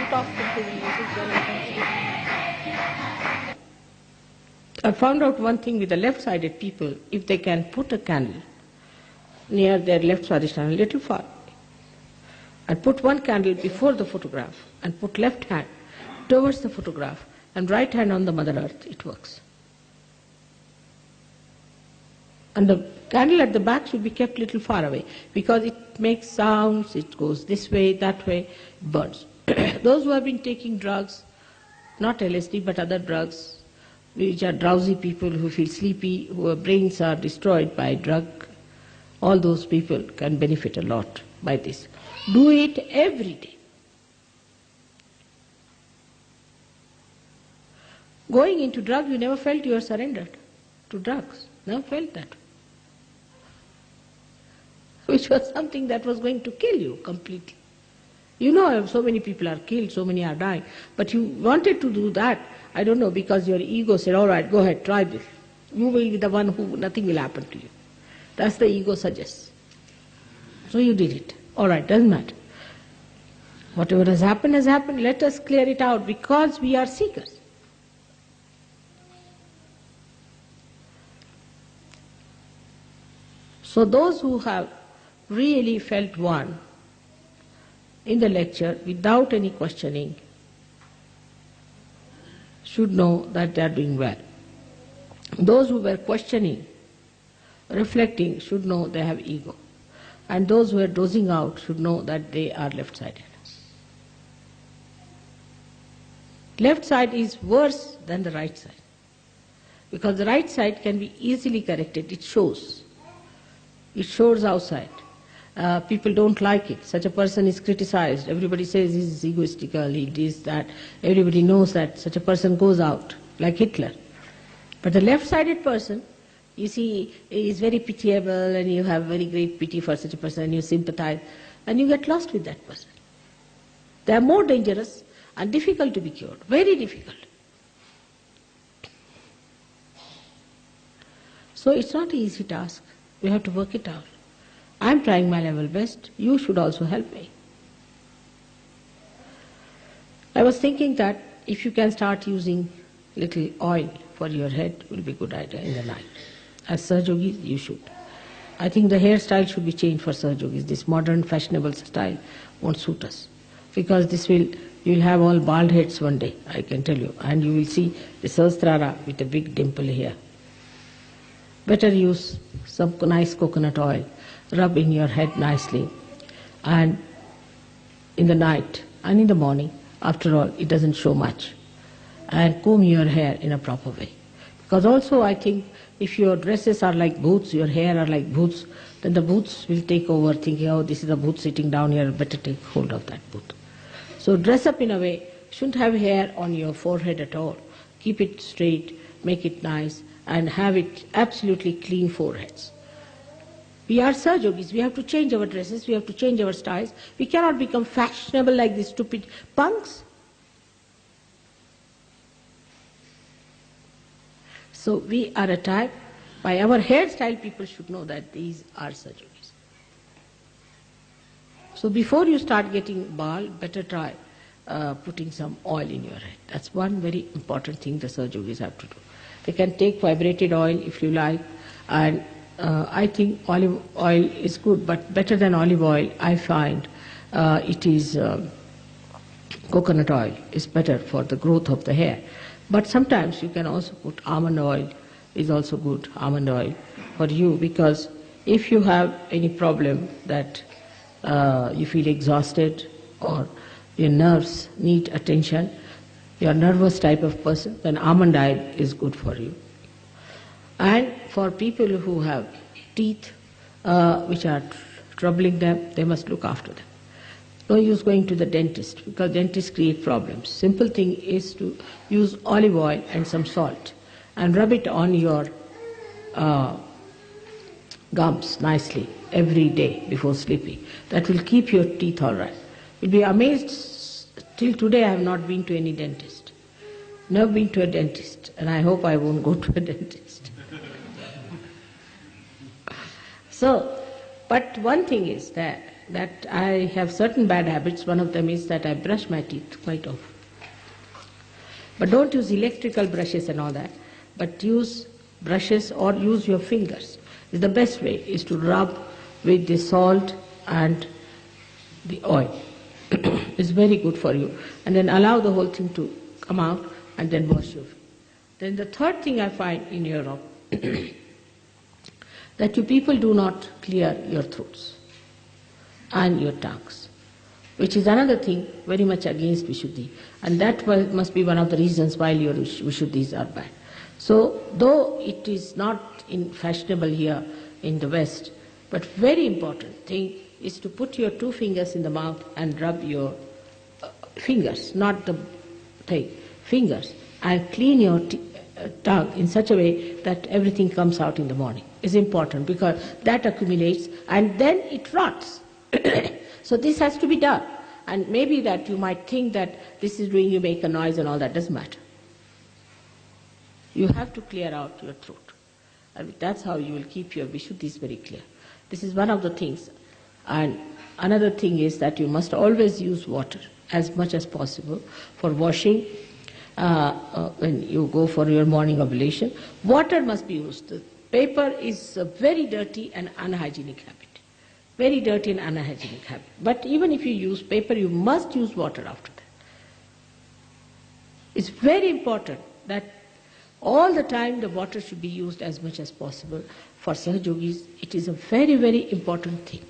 stop improving uses, then you can see. I found out one thing with the left-sided people: if they can put a candle near their left swadhisthana, a little far, and put one candle before the photograph, and put left hand towards the photograph and right hand on the Mother Earth, it works. And the candle at the back should be kept a little far away, because it makes sounds, it goes this way, that way, burns. Those who have been taking drugs, not LSD but other drugs, which are drowsy people who feel sleepy, whose brains are destroyed by drug, all those people can benefit a lot by this. Do it every day. Going into drugs, you never felt you were surrendered to drugs. Never felt that. Which was something that was going to kill you completely. You know, so many people are killed, so many are dying, but you wanted to do that, I don't know, because your ego said, all right, go ahead, try this. You will be the one who, nothing will happen to you. That's the ego suggests. So you did it. All right, doesn't matter. Whatever has happened, let us clear it out, because we are seekers. So those who have really felt one in the lecture without any questioning should know that they are doing well. Those who were questioning, reflecting, should know they have ego. And those who are dozing out should know that they are left-sided. Left side is worse than the right side, because the right side can be easily corrected. It shows. It shows outside. People don't like it. Such a person is criticized. Everybody says he's egoistical, he is that. Everybody knows that such a person goes out, like Hitler. But the left-sided person, you see, is very pitiable, and you have very great pity for such a person, and you sympathize, and you get lost with that person. They are more dangerous and difficult to be cured, very difficult. So it's not an easy task. We have to work it out. I'm trying my level best. You should also help me. I was thinking that if you can start using little oil for your head, it will be a good idea in the night. As Sahaja Yogis, you should. I think the hairstyle should be changed for Sahaja Yogis. This modern fashionable style won't suit us, because you will have all bald heads one day, I can tell you, and you will see the Sahasrara with a big dimple here. Better use some nice coconut oil, rub in your head nicely, and in the night and in the morning, after all, it doesn't show much, and comb your hair in a proper way. Because also I think if your dresses are like boots, your hair are like boots, then the boots will take over, thinking, oh, this is a boot sitting down here, better take hold of that boot. So dress up in a way, shouldn't have hair on your forehead at all. Keep it straight, make it nice, and have it absolutely clean foreheads. We are Sahaja Yogis, we have to change our dresses, we have to change our styles. We cannot become fashionable like these stupid punks. So we are a type, by our hairstyle people should know that these are Sahaja Yogis. So before you start getting bald, better try putting some oil in your head. That's one very important thing the Sahaja Yogis have to do. They can take vibrated oil if you like, and I think olive oil is good, but better than olive oil I find it is coconut oil is better for the growth of the hair. But sometimes you can also put almond oil, is also good, almond oil for you, because if you have any problem that you feel exhausted or your nerves need attention, you're a nervous type of person, then almond oil is good for you. And for people who have teeth which are troubling them, they must look after them. No use going to the dentist, because dentists create problems. Simple thing is to use olive oil and some salt and rub it on your gums nicely every day before sleeping. That will keep your teeth all right. You'll be amazed. Till today I have not been to any dentist. Never been to a dentist, and I hope I won't go to a dentist. So, but one thing is that that I have certain bad habits. One of them is that I brush my teeth quite often. But don't use electrical brushes and all that, but use brushes or use your fingers. The best way is to rub with the salt and the oil. It's very good for you. And then allow the whole thing to come out and then wash your feet. Then the third thing I find in Europe, that you people do not clear your throats and your tongues, which is another thing very much against Vishuddhi. And that must be one of the reasons why your Vishuddhis are bad. So, though it is not fashionable here in the West, but very important thing is to put your 2 fingers in the mouth and rub your fingers, not the thing, fingers, and clean your tongue in such a way that everything comes out in the morning. Is important because that accumulates and then it rots. So this has to be done. And maybe that you might think that this is doing you make a noise and all that, doesn't matter. You have to clear out your throat. And that's how you will keep your Vishuddhis very clear. This is one of the things. And another thing is that you must always use water as much as possible for washing. When you go for your morning oblation, water must be used. The paper is a very dirty and unhygienic habit. Very dirty and unhygienic habit. But even if you use paper, you must use water after that. It's very important that all the time the water should be used as much as possible. For Sahajogis, it is a very, very important thing.